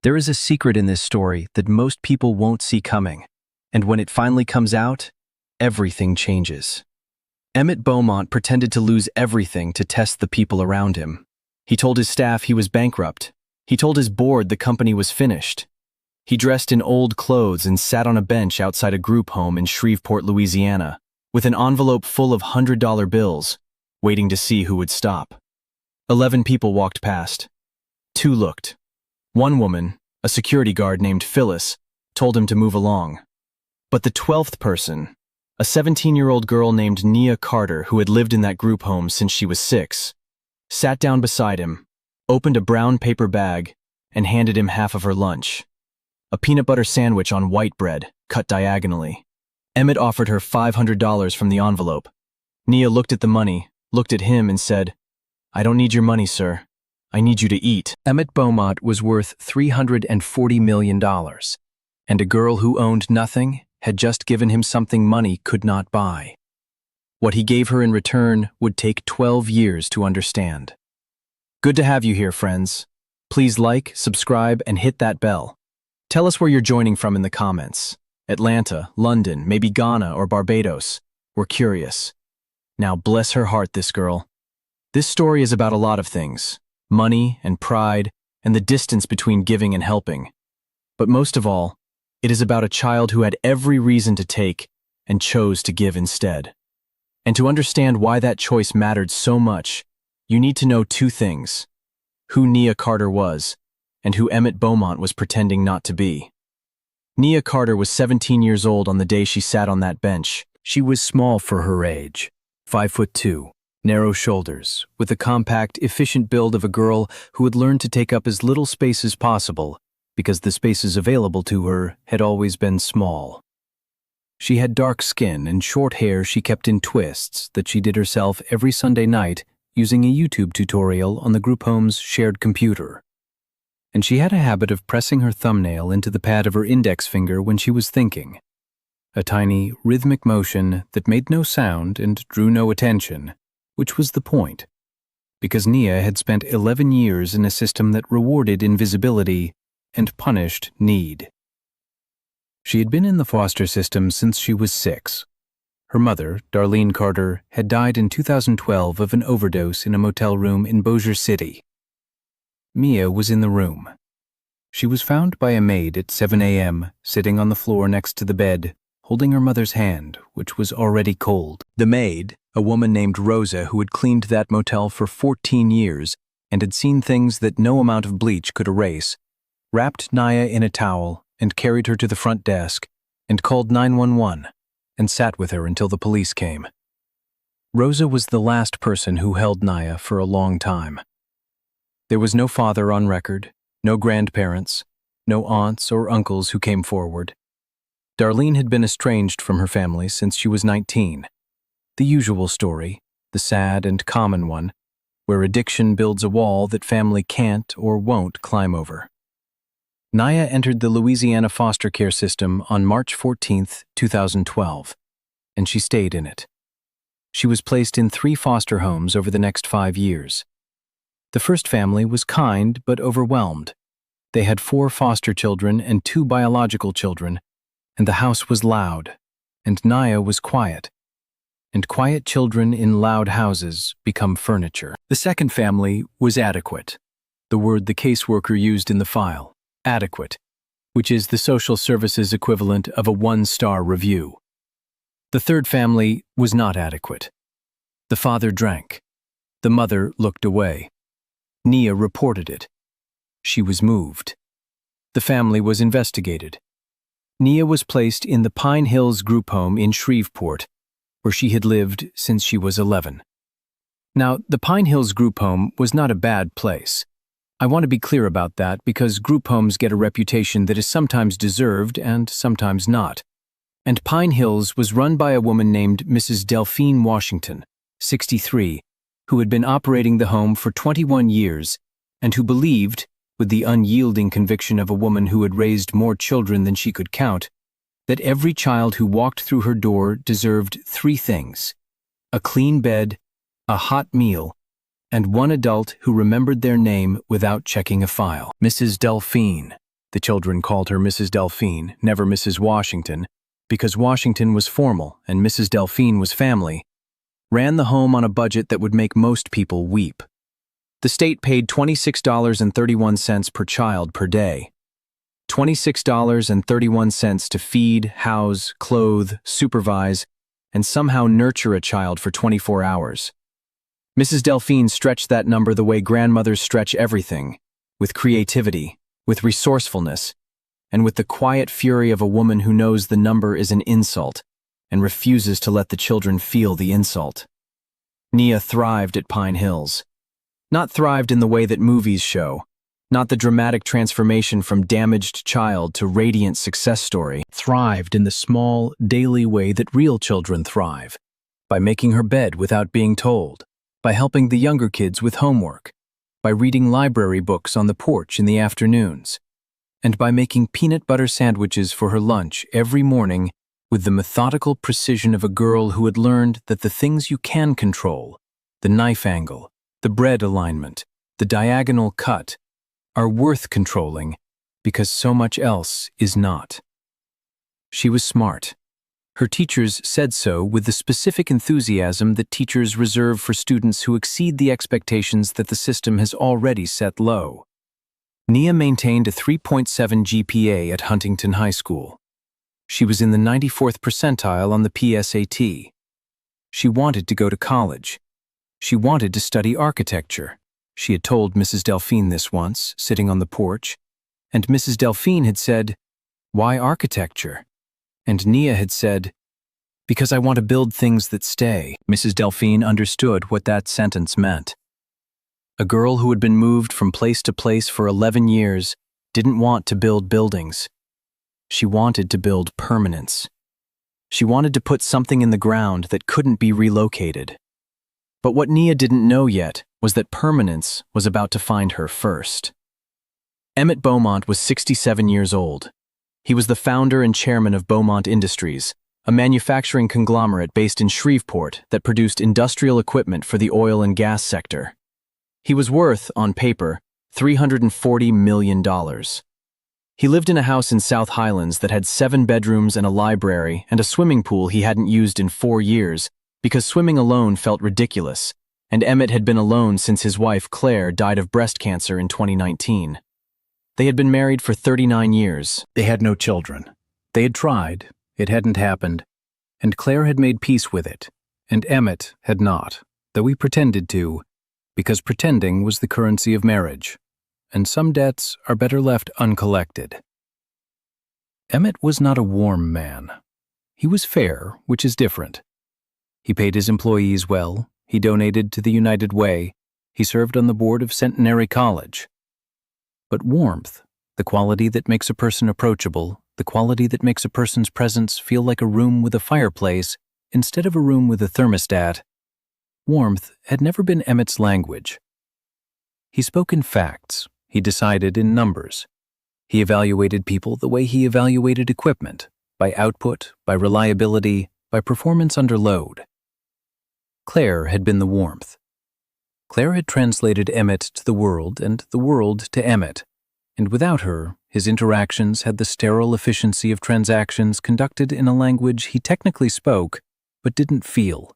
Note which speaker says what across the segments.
Speaker 1: There is a secret in this story that most people won't see coming, and when it finally comes out, everything changes. Emmett Beaumont pretended to lose everything to test the people around him. He told his staff he was bankrupt. He told his board the company was finished. He dressed in old clothes and sat on a bench outside a group home in Shreveport, Louisiana, with an envelope full of $100 bills, waiting to see who would stop. 11 people walked past. 2 looked. One woman, a security guard named Phyllis, told him to move along. But the 12th person, a 17-year-old girl named Nia Carter, who had lived in that group home since she was 6, sat down beside him, opened a brown paper bag, and handed him half of her lunch. A peanut butter sandwich on white bread, cut diagonally. Emmett offered her $500 from the envelope. Nia looked at the money, looked at him, and said, "I don't need your money, sir. I need you to eat." Emmett Beaumont was worth $340 million, and a girl who owned nothing had just given him something money could not buy. What he gave her in return would take 12 years to understand. Good to have you here, friends. Please like, subscribe, and hit that bell. Tell us where you're joining from in the comments. Atlanta, London, maybe Ghana or Barbados. We're curious. Now bless her heart, this girl. This story is about a lot of things. Money and pride and the distance between giving and helping. But most of all, it is about a child who had every reason to take and chose to give instead. And to understand why that choice mattered so much, you need to know 2 things: who Nia Carter was and who Emmett Beaumont was pretending not to be. Nia Carter was 17 years old on the day she sat on that bench. She was small for her age, 5'2", narrow shoulders, with the compact, efficient build of a girl who had learned to take up as little space as possible because the spaces available to her had always been small. She had dark skin and short hair she kept in twists that she did herself every Sunday night using a YouTube tutorial on the group home's shared computer. And she had a habit of pressing her thumbnail into the pad of her index finger when she was thinking. A tiny, rhythmic motion that made no sound and drew no attention, which was the point, because Nia had spent 11 years in a system that rewarded invisibility and punished need. She had been in the foster system since she was 6. Her mother, Darlene Carter, had died in 2012 of an overdose in a motel room in Bossier City. Mia was in the room. She was found by a maid at 7 a.m., sitting on the floor next to the bed, holding her mother's hand, which was already cold. The maid, a woman named Rosa who had cleaned that motel for 14 years and had seen things that no amount of bleach could erase, wrapped Nia in a towel and carried her to the front desk and called 911 and sat with her until the police came. Rosa was the last person who held Nia for a long time. There was no father on record, no grandparents, no aunts or uncles who came forward. Darlene had been estranged from her family since she was 19. The usual story, the sad and common one, where addiction builds a wall that family can't or won't climb over. Nia entered the Louisiana foster care system on March 14, 2012, and she stayed in it. She was placed in 3 foster homes over the next 5 years. The first family was kind but overwhelmed. They had 4 foster children and 2 biological children, and the house was loud, and Nia was quiet. And quiet children in loud houses become furniture. The second family was adequate, the word the caseworker used in the file, adequate, which is the social services equivalent of a 1-star review. The third family was not adequate. The father drank. The mother looked away. Nia reported it. She was moved. The family was investigated. Nia was placed in the Pine Hills group home in Shreveport, where she had lived since she was 11. Now, the Pine Hills group home was not a bad place. I want to be clear about that because group homes get a reputation that is sometimes deserved and sometimes not. And Pine Hills was run by a woman named Mrs. Delphine Washington, 63, who had been operating the home for 21 years and who believed, with the unyielding conviction of a woman who had raised more children than she could count, that every child who walked through her door deserved 3 things: a clean bed, a hot meal, and one adult who remembered their name without checking a file. Mrs. Delphine, The children called her Mrs. Delphine, never Mrs. Washington, because Washington was formal and Mrs. Delphine was family, ran the home on a budget that would make most people weep. The state paid $26.31 per child per day. $26.31 to feed, house, clothe, supervise, and somehow nurture a child for 24 hours. Mrs. Delphine stretched that number the way grandmothers stretch everything, with creativity, with resourcefulness, and with the quiet fury of a woman who knows the number is an insult and refuses to let the children feel the insult. Nia thrived at Pine Hills. Not thrived in the way that movies show, not the dramatic transformation from damaged child to radiant success story. Thrived in the small, daily way that real children thrive, by making her bed without being told, by helping the younger kids with homework, by reading library books on the porch in the afternoons, and by making peanut butter sandwiches for her lunch every morning with the methodical precision of a girl who had learned that the things you can control, the knife angle, the bread alignment, the diagonal cut, are worth controlling because so much else is not. She was smart. Her teachers said so with the specific enthusiasm that teachers reserve for students who exceed the expectations that the system has already set low. Nia maintained a 3.7 GPA at Huntington High School. She was in the 94th percentile on the PSAT. She wanted to go to college. She wanted to study architecture. She had told Mrs. Delphine this once, sitting on the porch, and Mrs. Delphine had said, "Why architecture?" And Nia had said, "Because I want to build things that stay." Mrs. Delphine understood what that sentence meant. A girl who had been moved from place to place for 11 years didn't want to build buildings. She wanted to build permanence. She wanted to put something in the ground that couldn't be relocated. But what Nia didn't know yet was that permanence was about to find her first. Emmett Beaumont was 67 years old. He was the founder and chairman of Beaumont Industries, a manufacturing conglomerate based in Shreveport that produced industrial equipment for the oil and gas sector. He was worth, on paper, $340 million. He lived in a house in South Highlands that had 7 bedrooms and a library and a swimming pool he hadn't used in 4 years because swimming alone felt ridiculous, and Emmett had been alone since his wife Claire died of breast cancer in 2019. They had been married for 39 years. They had no children. They had tried, it hadn't happened, and Claire had made peace with it, and Emmett had not, though he pretended to, because pretending was the currency of marriage, and some debts are better left uncollected. Emmett was not a warm man. He was fair, which is different. He paid his employees well, he donated to the United Way, he served on the board of Centenary College. But warmth, the quality that makes a person approachable, the quality that makes a person's presence feel like a room with a fireplace instead of a room with a thermostat, warmth had never been Emmett's language. He spoke in facts, he decided in numbers. He evaluated people the way he evaluated equipment, by output, by reliability, by performance under load. Claire had been the warmth. Claire had translated Emmett to the world and the world to Emmett, and without her, his interactions had the sterile efficiency of transactions conducted in a language he technically spoke but didn't feel.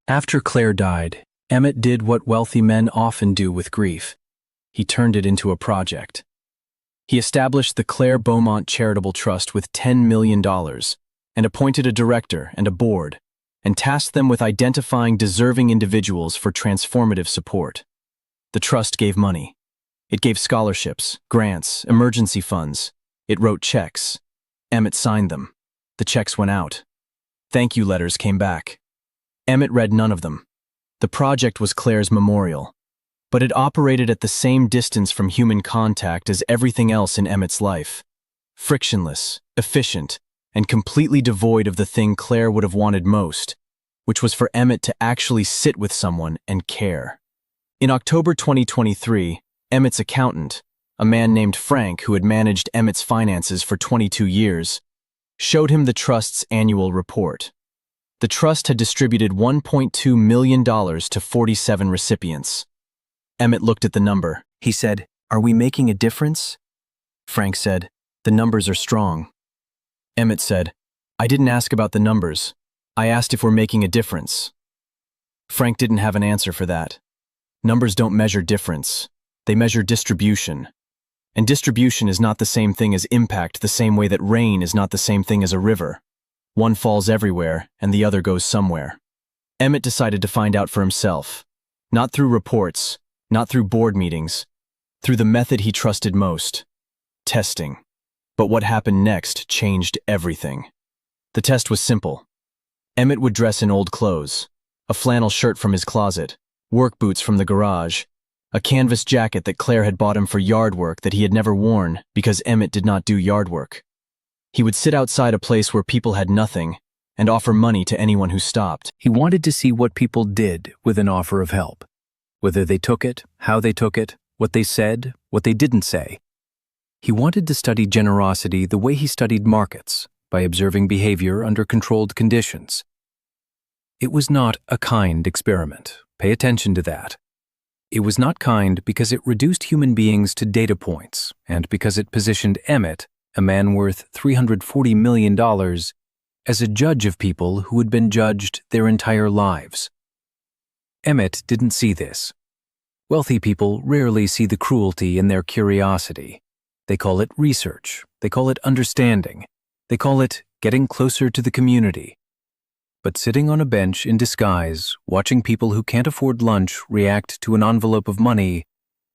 Speaker 1: After Claire died, Emmett did what wealthy men often do with grief. He turned it into a project. He established the Claire Beaumont Charitable Trust with $10 million and appointed a director and a board, and tasked them with identifying deserving individuals for transformative support. The trust gave money. It gave scholarships, grants, emergency funds. It wrote checks. Emmett signed them. The checks went out. Thank you letters came back. Emmett read none of them. The project was Claire's memorial, but it operated at the same distance from human contact as everything else in Emmett's life. Frictionless, efficient, and completely devoid of the thing Claire would have wanted most, which was for Emmett to actually sit with someone and care. In October 2023, Emmett's accountant, a man named Frank who had managed Emmett's finances for 22 years, showed him the trust's annual report. The trust had distributed $1.2 million to 47 recipients. Emmett looked at the number. He said, "Are we making a difference?" Frank said, "The numbers are strong." Emmett said, "I didn't ask about the numbers. I asked if we're making a difference." Frank didn't have an answer for that. Numbers don't measure difference. They measure distribution. And distribution is not the same thing as impact, the same way that rain is not the same thing as a river. One falls everywhere, and the other goes somewhere. Emmett decided to find out for himself. Not through reports, not through board meetings, through the method he trusted most: testing. But what happened next changed everything. The test was simple. Emmett would dress in old clothes: a flannel shirt from his closet, work boots from the garage, a canvas jacket that Claire had bought him for yard work that he had never worn because Emmett did not do yard work. He would sit outside a place where people had nothing and offer money to anyone who stopped.
Speaker 2: He wanted to see what people did with an offer of help, whether they took it, how they took it, what they said, what they didn't say. He wanted to study generosity the way he studied markets, by observing behavior under controlled conditions. It was not a kind experiment. Pay attention to that. It was not kind because it reduced human beings to data points, and because it positioned Emmett, a man worth $340 million, as a judge of people who had been judged their entire lives. Emmett didn't see this. Wealthy people rarely see the cruelty in their curiosity. They call it research. They call it understanding. They call it getting closer to the community. But sitting on a bench in disguise, watching people who can't afford lunch react to an envelope of money,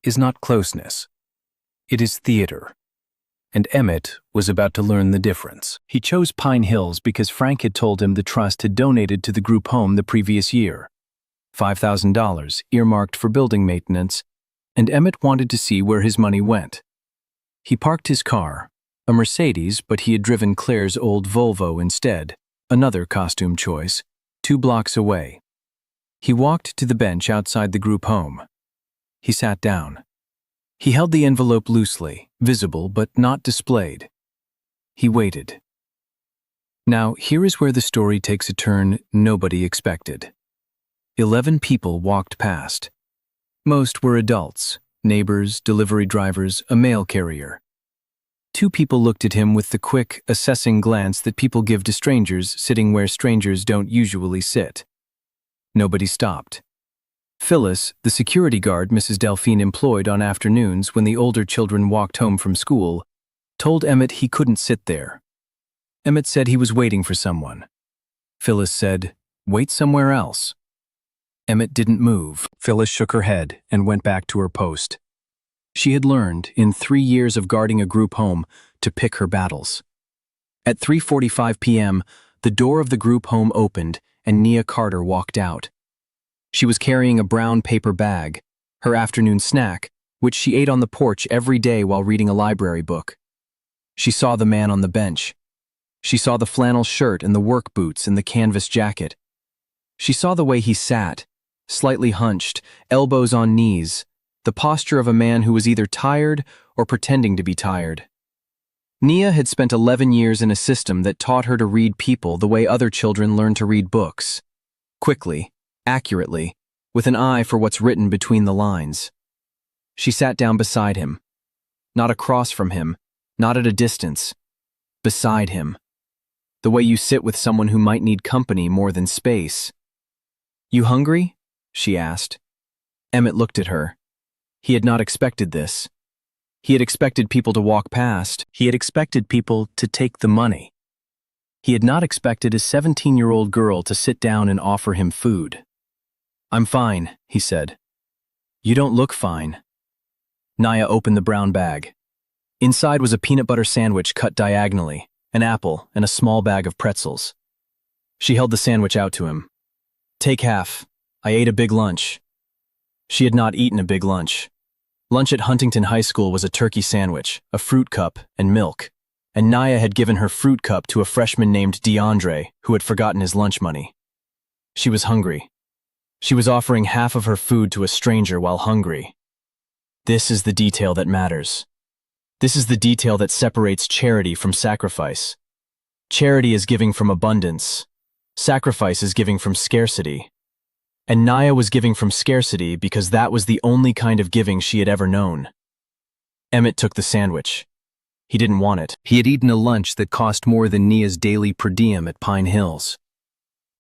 Speaker 2: is not closeness. It is theater. And Emmett was about to learn the difference. He chose Pine Hills because Frank had told him the trust had donated to the group home the previous year. $5,000 earmarked for building maintenance, and Emmett wanted to see where his money went. He parked his car, a Mercedes, but he had driven Claire's old Volvo instead, another costume choice, 2 blocks away. He walked to the bench outside the group home. He sat down. He held the envelope loosely, visible but not displayed. He waited. Now, here is where the story takes a turn nobody expected. 11 people walked past. Most were adults, neighbors, delivery drivers, a mail carrier. 2 people looked at him with the quick, assessing glance that people give to strangers sitting where strangers don't usually sit. Nobody stopped. Phyllis, the security guard Mrs. Delphine employed on afternoons when the older children walked home from school, told Emmett he couldn't sit there. Emmett said he was waiting for someone. Phyllis said, "Wait somewhere else." Emmett didn't move. Phyllis shook her head and went back to her post. She had learned, in 3 years of guarding a group home, to pick her battles. At 3:45 p.m., the door of the group home opened and Nia Carter walked out. She was carrying a brown paper bag, her afternoon snack, which she ate on the porch every day while reading a library book. She saw the man on the bench. She saw the flannel shirt and the work boots and the canvas jacket. She saw the way he sat, slightly hunched, elbows on knees, the posture of a man who was either tired or pretending to be tired. Nia had spent 11 years in a system that taught her to read people the way other children learn to read books. Quickly, accurately, with an eye for what's written between the lines. She sat down beside him. Not across from him, not at a distance. Beside him. The way you sit with someone who might need company more than space. "You hungry?" she asked. Emmett looked at her. He had not expected this. He had expected people to walk past. He had expected people to take the money. He had not expected a 17-year-old girl to sit down and offer him food. "I'm fine," he said. "You don't look fine." Nia opened the brown bag. Inside was a peanut butter sandwich cut diagonally, an apple, and a small bag of pretzels. She held the sandwich out to him. "Take half. I ate a big lunch." She had not eaten a big lunch. Lunch at Huntington High School was a turkey sandwich, a fruit cup, and milk, and Nia had given her fruit cup to a freshman named DeAndre, who had forgotten his lunch money. She was hungry. She was offering half of her food to a stranger while hungry. This is the detail that matters. This is the detail that separates charity from sacrifice. Charity is giving from abundance. Sacrifice is giving from scarcity. And Nia was giving from scarcity because that was the only kind of giving she had ever known. Emmett took the sandwich.
Speaker 1: He didn't want it. He had eaten a lunch that cost more than Nia's daily per diem at Pine Hills.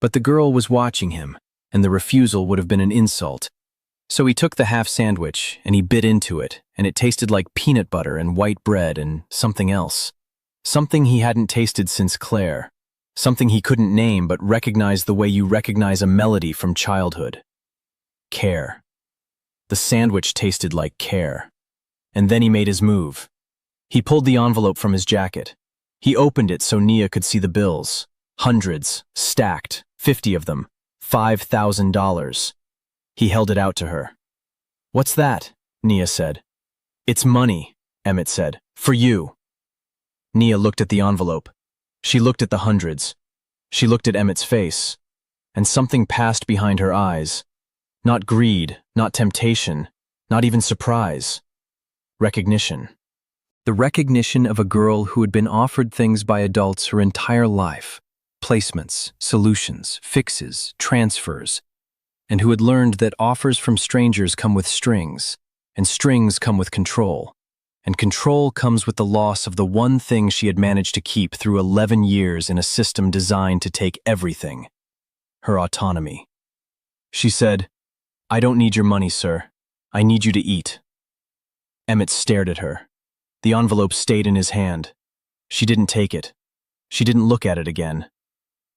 Speaker 1: But the girl was watching him, and the refusal would have been an insult. So he took the half sandwich, and he bit into it, and it tasted like peanut butter and white bread and something else. Something he hadn't tasted since Claire. Something he couldn't name but recognized the way you recognize a melody from childhood. Care. The sandwich tasted like care. And then he made his move. He pulled the envelope from his jacket. He opened it so Nia could see the bills. Hundreds, stacked, 50 of them, $5,000. He held it out to her. "What's that?" Nia said. "It's money," Emmett said. "For you." Nia looked at the envelope. She looked at the hundreds. She looked at Emmett's face. And something passed behind her eyes. Not greed, not temptation, not even surprise. Recognition. The recognition of a girl who had been offered things by adults her entire life. Placements, solutions, fixes, transfers. And who had learned that offers from strangers come with strings, and strings come with control. And control comes with the loss of the one thing she had managed to keep through 11 years in a system designed to take everything. Her autonomy. She said, "I don't need your money, sir. I need you to eat." Emmett stared at her. The envelope stayed in his hand. She didn't take it. She didn't look at it again.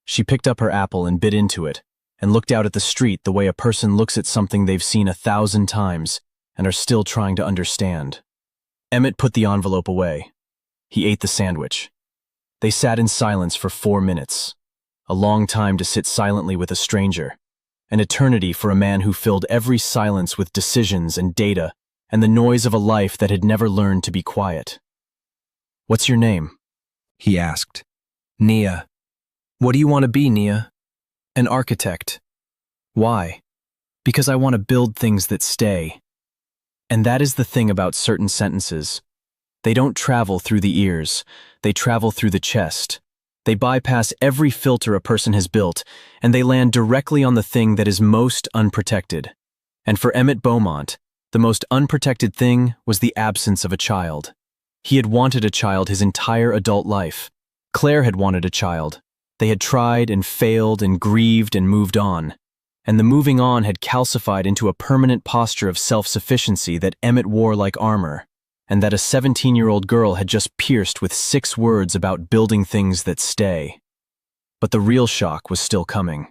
Speaker 1: She picked up her apple and bit into it, and looked out at the street the way a person looks at something they've seen 1,000 times and are still trying to understand. Emmett put the envelope away. He ate the sandwich. They sat in silence for 4 minutes. A long time to sit silently with a stranger. An eternity for a man who filled every silence with decisions and data and the noise of a life that had never learned to be quiet. "What's your name?" he asked. "Nia." "What do you want to be, Nia?" "An architect." "Why?" "Because I want to build things that stay." And that is the thing about certain sentences. They don't travel through the ears, they travel through the chest. They bypass every filter a person has built, and they land directly on the thing that is most unprotected. And for Emmett Beaumont, the most unprotected thing was the absence of a child. He had wanted a child his entire adult life. Claire had wanted a child. They had tried and failed and grieved and moved on. And the moving on had calcified into a permanent posture of self-sufficiency that Emmett wore like armor, and that a 17-year-old girl had just pierced with 6 words about building things that stay. But the real shock was still coming.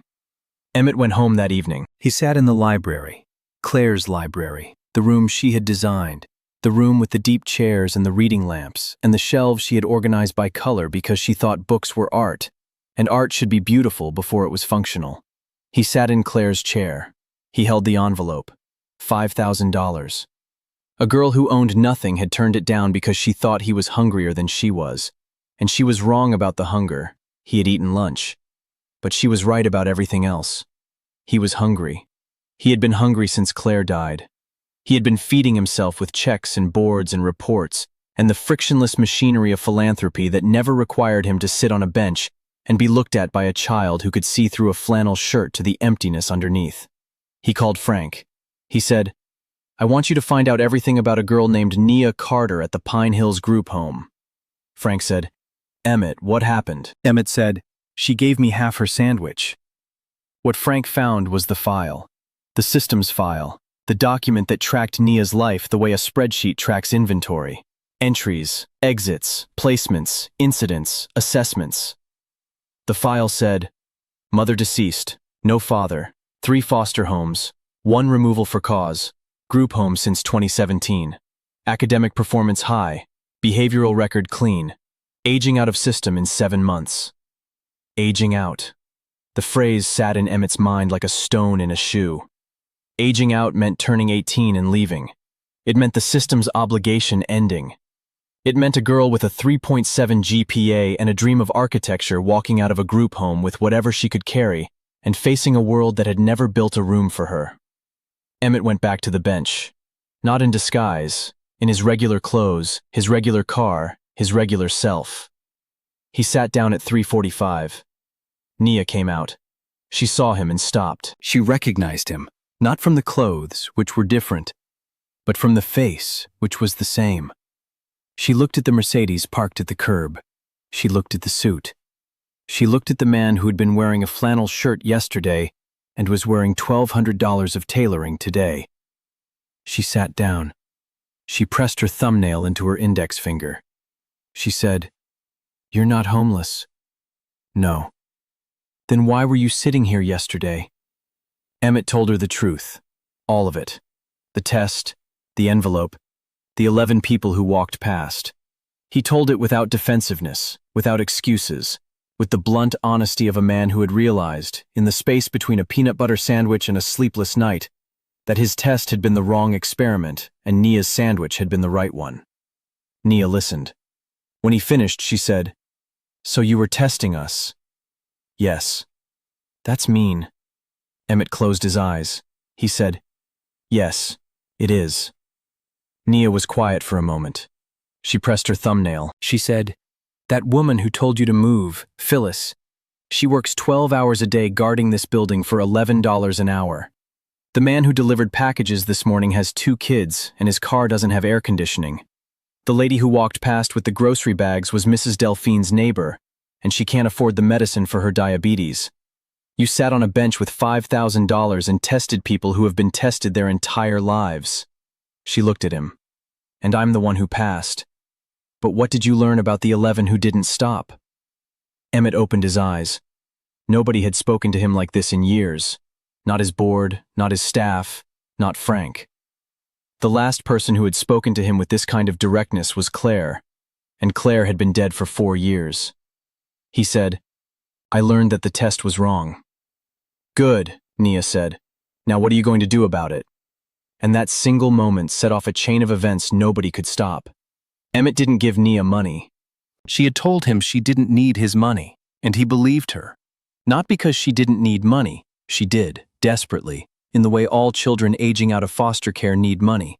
Speaker 1: Emmett went home that evening. He sat in the library, Claire's library, the room she had designed, the room with the deep chairs and the reading lamps, and the shelves she had organized by color because she thought books were art, and art should be beautiful before it was functional. He sat in Claire's chair. He held the envelope. $5,000. A girl who owned nothing had turned it down because she thought he was hungrier than she was. And she was wrong about the hunger. He had eaten lunch. But she was right about everything else. He was hungry. He had been hungry since Claire died. He had been feeding himself with checks and boards and reports, and the frictionless machinery of philanthropy that never required him to sit on a bench and be looked at by a child who could see through a flannel shirt to the emptiness underneath. He called Frank. He said, "I want you to find out everything about a girl named Nia Carter at the Pine Hills group home." Frank said, "Emmett, what happened?" Emmett said, "She gave me half her sandwich." What Frank found was the file. The systems file. The document that tracked Nia's life the way a spreadsheet tracks inventory. Entries, exits, placements, incidents, assessments. The file said, mother deceased, no father, 3 foster homes, 1 removal for cause, group home since 2017, academic performance high, behavioral record clean, aging out of system in 7 months. Aging out. The phrase sat in Emmett's mind like a stone in a shoe. Aging out meant turning 18 and leaving. It meant the system's obligation ending. It meant a girl with a 3.7 GPA and a dream of architecture walking out of a group home with whatever she could carry and facing a world that had never built a room for her. Emmett went back to the bench, not in disguise, in his regular clothes, his regular car, his regular self. He sat down at 3:45. Nia came out. She saw him and stopped. She recognized him, not from the clothes, which were different, but from the face, which was the same.
Speaker 2: She looked at the Mercedes parked at the curb. She looked at the suit. She looked at the man who had been wearing a flannel shirt yesterday and was wearing $1,200 of tailoring today. She sat down. She pressed her thumbnail into her index finger. She said, "You're not homeless." "No." "Then why were you sitting here yesterday?" Emmett told her the truth. All of it. The test, the envelope, the 11 people who walked past. He told it without defensiveness, without excuses, with the blunt honesty of a man who had realized, in the space between a peanut butter sandwich and a sleepless night, that his test had been the wrong experiment and Nia's sandwich had been the right one. Nia listened. When he finished, she said, "So you were testing us?" "Yes." "That's mean." Emmett closed his eyes. He said, "Yes, it is." Nia was quiet for a moment. She pressed her thumbnail. She said, "That woman who told you to move, Phyllis, she works 12 hours a day guarding this building for $11 an hour. The man who delivered packages this morning has 2 kids and his car doesn't have air conditioning. The lady who walked past with the grocery bags was Mrs. Delphine's neighbor, and she can't afford the medicine for her diabetes. You sat on a bench with $5,000 and tested people who have been tested their entire lives." She looked at him. "And I'm the one who passed. But what did you learn about the 11 who didn't stop?" Emmett opened his eyes. Nobody had spoken to him like this in years. Not his board, not his staff, not Frank. The last person who had spoken to him with this kind of directness was Claire, and Claire had been dead for 4 years. He said, "I learned that the test was wrong." "Good," Nia said. "Now what are you going to do about it?" And that single moment set off a chain of events nobody could stop. Emmett didn't give Nia money. She had told him she didn't need his money, and he believed her. Not because she didn't need money, she did, desperately, in the way all children aging out of foster care need money,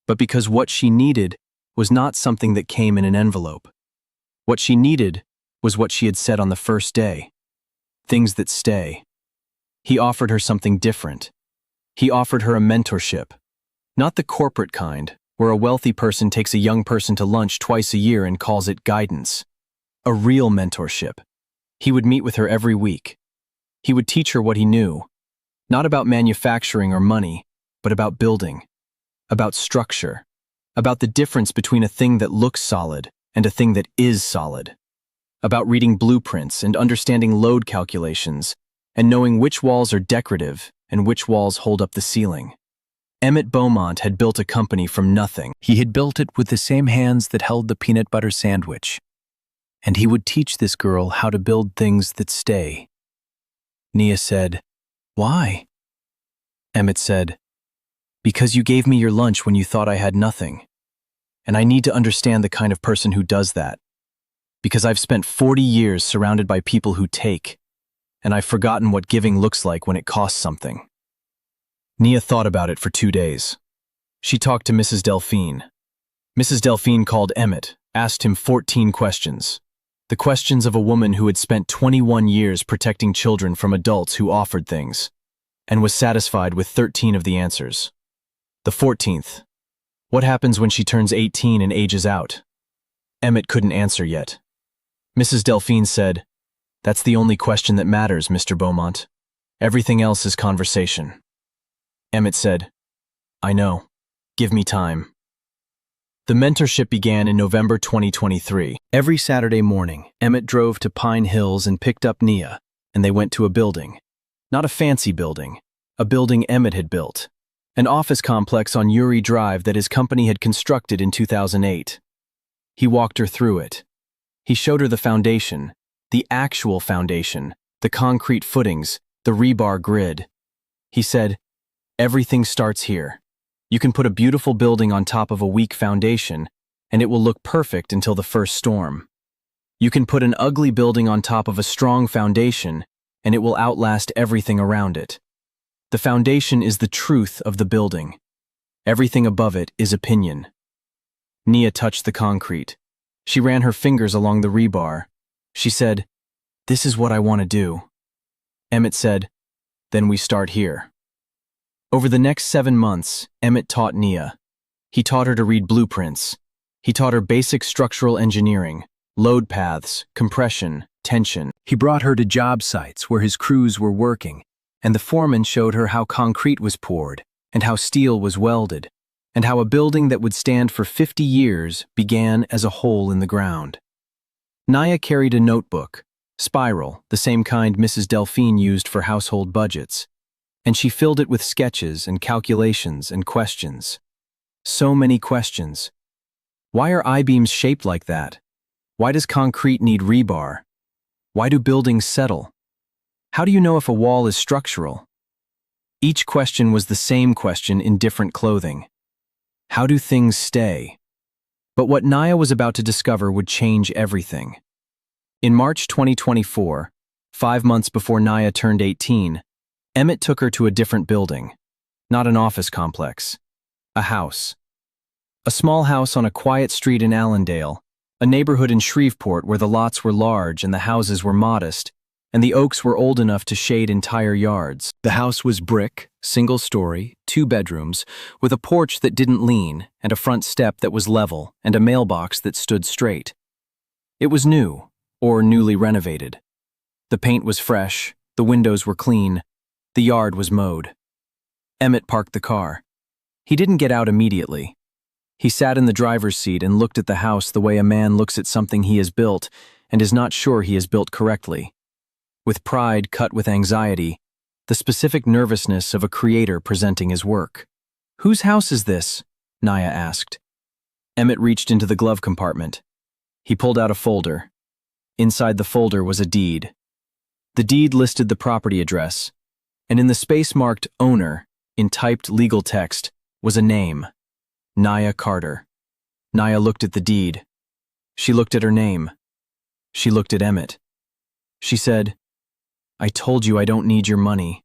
Speaker 2: but because what she needed was not something that came in an envelope. What she needed was what she had said on the first day. Things that stay. He offered her something different. He offered her a mentorship. Not the corporate kind, where a wealthy person takes a young person to lunch twice a year and calls it guidance. A real mentorship. He would meet with her every week. He would teach her what he knew. Not about manufacturing or money, but about building. About structure. About the difference between a thing that looks solid and a thing that is solid. About reading blueprints and understanding load calculations, and knowing which walls are decorative and which walls hold up the ceiling. Emmett Beaumont had built a company from nothing. He had built it with the same hands that held the peanut butter sandwich. And he would teach this girl how to build things that stay. Nia said, "Why?" Emmett said, "Because you gave me your lunch when you thought I had nothing. And I need to understand the kind of person who does that. Because I've spent 40 years surrounded by people who take, and I've forgotten what giving looks like when it costs something." Nia thought about it for 2 days. She talked to Mrs. Delphine. Mrs. Delphine called Emmett, asked him 14 questions. The questions of a woman who had spent 21 years protecting children from adults who offered things, and was satisfied with 13 of the answers. The 14th. What happens when she turns 18 and ages out? Emmett couldn't answer yet. Mrs. Delphine said, "That's the only question that matters, Mr. Beaumont. Everything else is conversation." Emmett said, "I know. Give me time." The mentorship began in November 2023. Every Saturday morning, Emmett drove to Pine Hills and picked up Nia, and they went to a building. Not a fancy building, a building Emmett had built. An office complex on Uri Drive that his company had constructed in 2008. He walked her through it. He showed her the foundation, the actual foundation, the concrete footings, the rebar grid. He said, "Everything starts here. You can put a beautiful building on top of a weak foundation, and it will look perfect until the first storm. You can put an ugly building on top of a strong foundation, and it will outlast everything around it. The foundation is the truth of the building. Everything above it is opinion." Nia touched the concrete. She ran her fingers along the rebar. She said, "This is what I want to do." Emmett said, "Then we start here." Over the next 7 months, Emmett taught Nia. He taught her to read blueprints.
Speaker 1: He taught her basic structural engineering, load paths, compression, tension.
Speaker 2: He brought her to job sites where his crews were working, and the foreman showed her how concrete was poured, and how steel was welded, and how a building that would stand for 50 years began as a hole in the ground. Naya carried a notebook, spiral, the same kind Mrs. Delphine used for household budgets, and she filled it with sketches and calculations and questions. So many questions. Why are I-beams shaped like that? Why does concrete need rebar? Why do buildings settle? How do you know if a wall is structural? Each question was the same question in different clothing. How do things stay? But what Naya was about to discover would change everything. In March 2024, 5 months before Naya turned 18, Emmett took her to a different building. Not an office complex. A house. A small house on a quiet street in Allendale, a neighborhood in Shreveport where the lots were large and the houses were modest, and the oaks were old enough to shade entire yards. The house was brick, single-story, 2 bedrooms, with a porch that didn't lean, and a front step that was level, and a mailbox that stood straight. It was new, or newly renovated. The paint was fresh, the windows were clean, the yard was mowed. Emmett parked the car. He didn't get out immediately. He sat in the driver's seat and looked at the house the way a man looks at something he has built and is not sure he has built correctly. With pride cut with anxiety, the specific nervousness of a creator presenting his work. "Whose house is this?" Naya asked. Emmett reached into the glove compartment. He pulled out a folder. Inside the folder was a deed. The deed listed the property address, and in the space marked owner, in typed legal text, was a name. Naya Carter. Naya looked at the deed. She looked at her name. She looked at Emmett. She said, "I told you I don't need your money."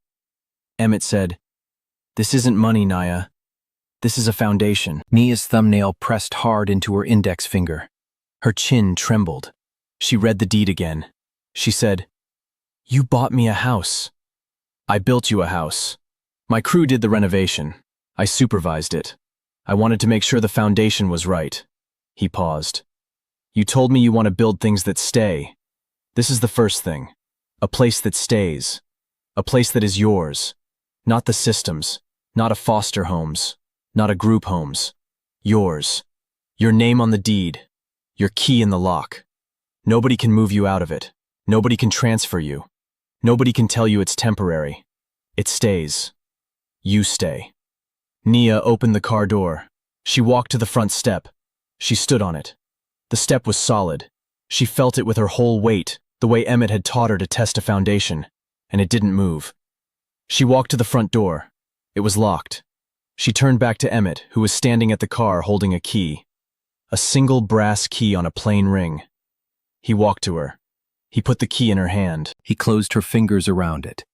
Speaker 2: Emmett said, "This isn't money, Naya. This is a foundation." Nia's thumbnail pressed hard into her index finger. Her chin trembled. She read the deed again. She said, "You bought me a house." "I built you a house. My crew did the renovation. I supervised it. I wanted to make sure the foundation was right." He paused. "You told me you want to build things that stay. This is the first thing. A place that stays. A place that is yours. Not the system's. Not a foster home's. Not a group home's. Yours. Your name on the deed. Your key in the lock. Nobody can move you out of it. Nobody can transfer you. Nobody can tell you it's temporary. It stays. You stay." Nia opened the car door. She walked to the front step. She stood on it. The step was solid. She felt it with her whole weight, the way Emmett had taught her to test a foundation, and it didn't move. She walked to the front door. It was locked. She turned back to Emmett, who was standing at the car holding a key. A single brass key on a plain ring. He walked to her. He put the key in her hand. He closed her fingers around it.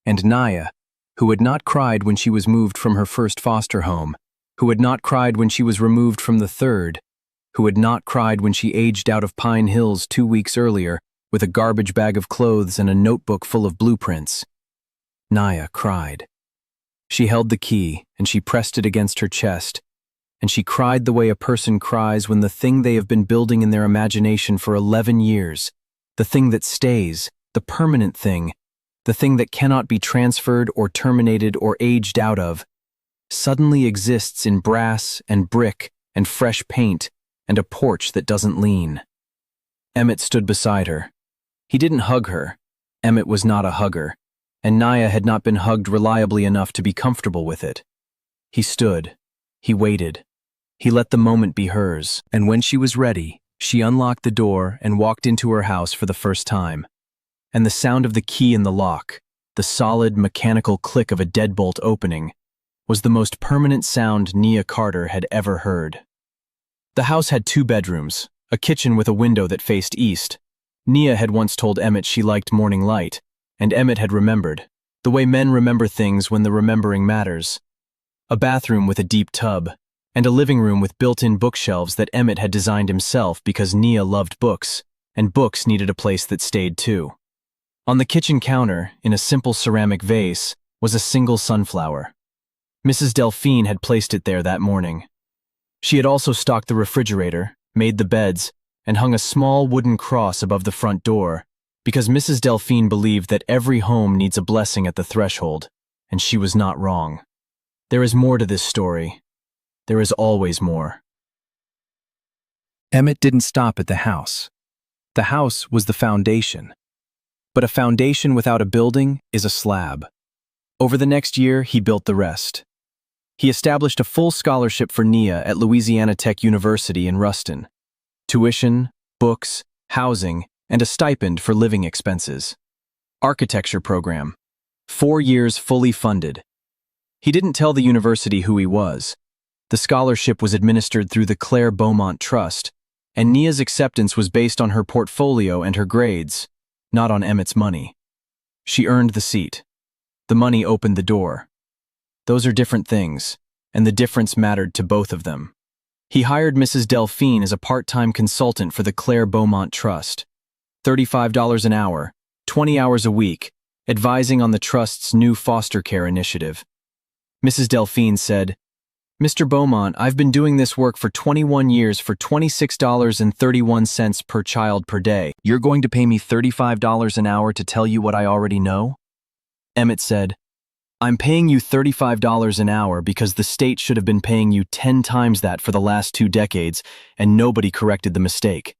Speaker 2: And Naya, who had not cried when she was moved from her first foster home, who had not cried when she was removed from the third, who had not cried when she aged out of Pine Hills 2 weeks earlier with a garbage bag of clothes and a notebook full of blueprints. Naya cried. She held the key and she pressed it against her chest, and she cried the way a person cries when the thing they have been building in their imagination for 11 years, the thing that stays, the permanent thing, the thing that cannot be transferred or terminated or aged out of, suddenly exists in brass and brick and fresh paint and a porch that doesn't lean. Emmett stood beside her. He didn't hug her. Emmett was not a hugger, and Naya had not been hugged reliably enough to be comfortable with it. He stood. He waited. He let the moment be hers, and when she was ready, she unlocked the door and walked into her house for the first time. And the sound of the key in the lock, the solid, mechanical click of a deadbolt opening, was the most permanent sound Nia Carter had ever heard. The house had 2 bedrooms, a kitchen with a window that faced east. Nia had once told Emmett she liked morning light, and Emmett had remembered, the way men remember things when the remembering matters. A bathroom with a deep tub, and a living room with built-in bookshelves that Emmett had designed himself because Nia loved books, and books needed a place that stayed too. On the kitchen counter, in a simple ceramic vase, was a single sunflower. Mrs. Delphine had placed it there that morning.
Speaker 1: She had also stocked the refrigerator, made the beds, and hung a small wooden cross above the front door, because Mrs. Delphine believed that every home needs a blessing at the threshold, and she was not wrong. There is more to this story. There is always more.
Speaker 2: Emmett didn't stop at the house. The house was the foundation. But a foundation without a building is a slab. Over the next year, he built the rest. He established a full scholarship for Nia at Louisiana Tech University in Ruston. Tuition, books, housing, and a stipend for living expenses. Architecture program. 4 years fully funded. He didn't tell the university who he was. The scholarship was administered through the Claire Beaumont Trust, and Nia's acceptance was based on her portfolio and her grades, not on Emmett's money. She earned the seat. The money opened the door. Those are different things, and the difference mattered to both of them. He hired Mrs. Delphine as a part-time consultant for the Claire Beaumont Trust. $35 an hour, 20 hours a week, advising on the Trust's new foster care initiative. Mrs. Delphine said, "Mr. Beaumont, I've been doing this work for 21 years for $26.31 per child per day. You're going to pay me $35 an hour to tell you what I already know?" Emmett said, "I'm paying you $35 an hour because the state should have been paying you 10 times that for the last 2 decades, and nobody corrected the mistake."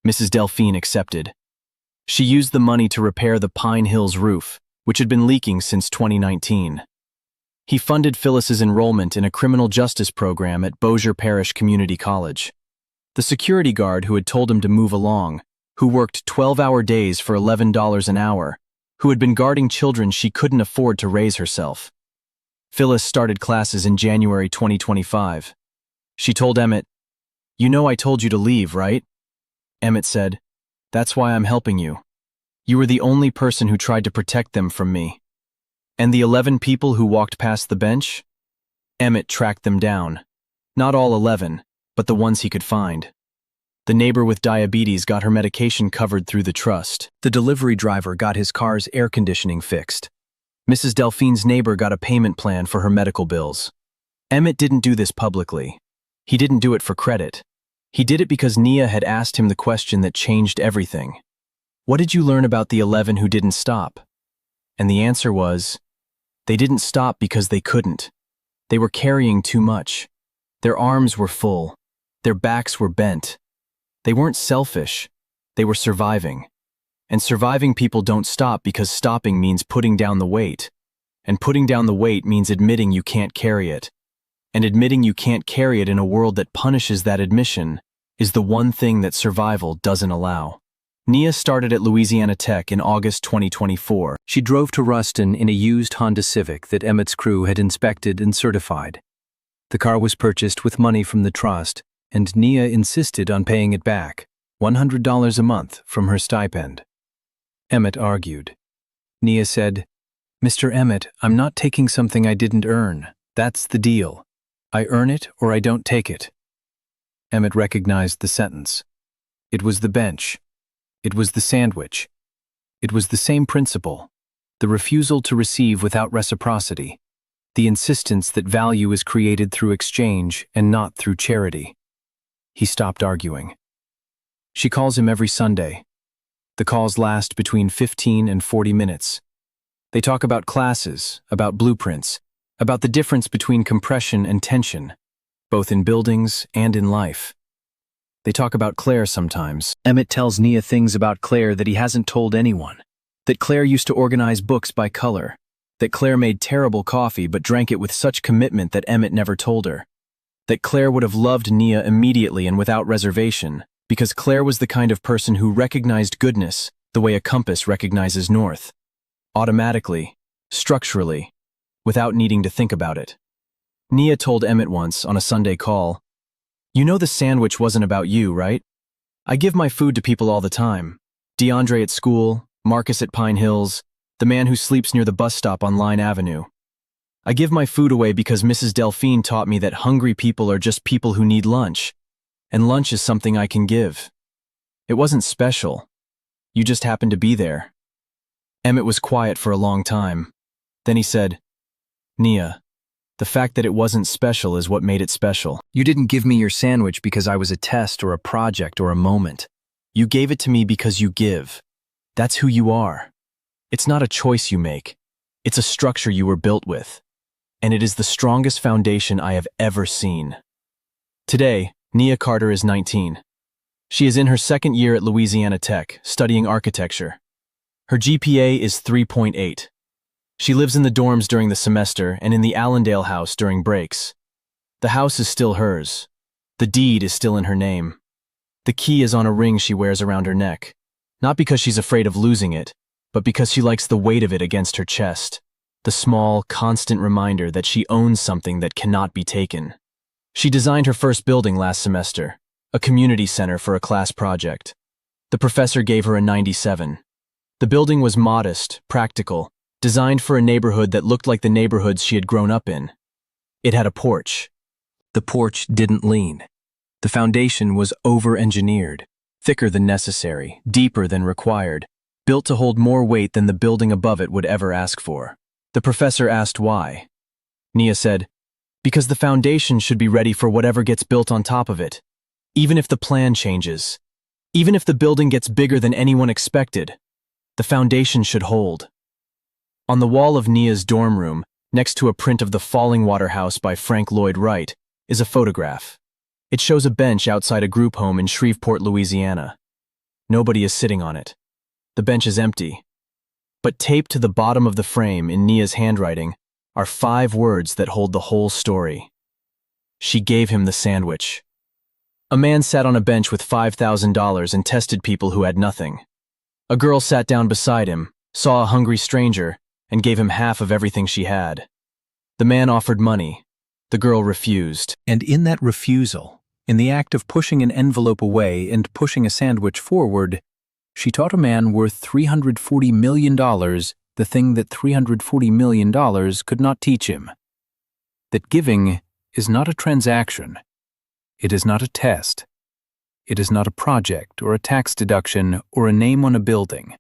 Speaker 2: Mrs. Delphine accepted. She used the money to repair the Pine Hills roof, which had been leaking since 2019. He funded Phyllis's enrollment in a criminal justice program at Bossier Parish Community College. The security guard who had told him to move along, who worked 12-hour days for $11 an hour, who had been guarding children she couldn't afford to raise herself. Phyllis started classes in January 2025. She told Emmett, "You know I told you to leave, right?" Emmett said, "That's why I'm helping you. You were the only person who tried to protect them from me." "And the 11 people who walked past the bench?" Emmett tracked them down. Not all 11, but the ones he could find. The neighbor with diabetes got her medication covered through the trust. The delivery driver got his car's air conditioning fixed. Mrs. Delphine's neighbor got a payment plan for her medical bills. Emmett didn't do this publicly. He didn't do it for credit. He did it because Nia had asked him the question that changed everything. "What did you learn about the 11 who didn't stop?" And the answer was, they didn't stop because they couldn't. They were carrying too much. Their arms were full. Their backs were bent. They weren't selfish. They were surviving. And surviving people don't stop because stopping means putting down the weight. And putting down the weight means admitting you can't carry it. And admitting you can't carry it in a world that punishes that admission is the one thing that survival doesn't allow. Nia started at Louisiana Tech in August 2024. She drove to Ruston in a used Honda Civic that Emmett's crew had inspected and certified. The car was purchased with money from the trust, and Nia insisted on paying it back, $100 a month from her stipend. Emmett argued. Nia said, "Mr. Emmett, I'm not taking something I didn't earn. That's the deal. I earn it or I don't take it." Emmett recognized the sentence. It was the bench. It was the sandwich. It was the same principle, the refusal to receive without reciprocity, the insistence that value is created through exchange and not through charity. He stopped arguing. She calls him every Sunday. The calls last between 15 and 40 minutes. They talk about classes, about blueprints, about the difference between compression and tension, both in buildings and in life. They talk about Claire sometimes. Emmett tells Nia things about Claire that he hasn't told anyone. That Claire used to organize books by color. That Claire made terrible coffee but drank it with such commitment that Emmett never told her. That Claire would have loved Nia immediately and without reservation, because Claire was the kind of person who recognized goodness the way a compass recognizes north. Automatically, structurally, without needing to think about it. Nia told Emmett once on a Sunday call, "You know the sandwich wasn't about you, right? I give my food to people all the time. DeAndre at school, Marcus at Pine Hills, the man who sleeps near the bus stop on Line Avenue. I give my food away because Mrs. Delphine taught me that hungry people are just people who need lunch, and lunch is something I can give. It wasn't special. You just happened to be there." Emmett was quiet for a long time. Then he said, "Nia,
Speaker 1: The fact that it wasn't special is what made it special. You didn't give me your sandwich because I was a test or a project or a moment. You gave it to me because you give. That's who you are. It's not a choice you make. It's a structure you were built with. And it is the strongest foundation I have ever seen. Today, Nia Carter is 19. She is in her second year at Louisiana Tech, studying architecture. Her GPA is 3.8. She lives in the dorms during the semester and in the Allendale house during breaks. The house is still hers. The deed is still in her name. The key is on a ring she wears around her neck, not because she's afraid of losing it, but because she likes the weight of it against her chest, the small, constant reminder that she owns something that cannot be taken. She designed her first building last semester, a community center for a class project. The professor gave her a 97. The building was modest, practical, designed for a neighborhood that looked like the neighborhoods she had grown up in. It had a porch. The porch didn't lean. The foundation was over-engineered, thicker than necessary, deeper than required, built to hold more weight than the building above it would ever ask for. The professor asked why. Nia said, "Because the foundation should be ready for whatever gets built on top of it. Even if the plan changes, even if the building gets bigger than anyone expected, the foundation should hold." On the wall of Nia's dorm room, next to a print of The Falling Water House by Frank Lloyd Wright, is a photograph. It shows a bench outside a group home in Shreveport, Louisiana. Nobody is sitting on it. The bench is empty. But taped to the bottom of the frame in Nia's handwriting are 5 words that hold the whole story. She gave him the sandwich. A man sat on a bench with $5,000 and tested people who had nothing. A girl sat down beside him, saw a hungry stranger, and gave him half of everything she had. The man offered money. The girl refused.
Speaker 2: And in that refusal, in the act of pushing an envelope away and pushing a sandwich forward, she taught a man worth $340 million the thing that $340 million could not teach him. That giving is not a transaction. It is not a test. It is not a project or a tax deduction or a name on a building.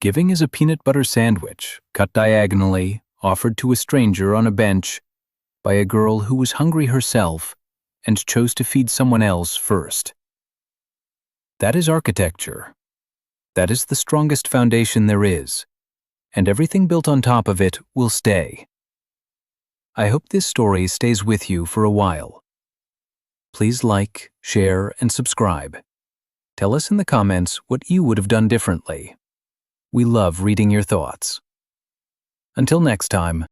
Speaker 2: Giving is a peanut butter sandwich, cut diagonally, offered to a stranger on a bench by a girl who was hungry herself and chose to feed someone else first. That is architecture. That is the strongest foundation there is, and everything built on top of it will stay. I hope this story stays with you for a while. Please like, share, and subscribe. Tell us in the comments what you would have done differently. We love reading your thoughts. Until next time,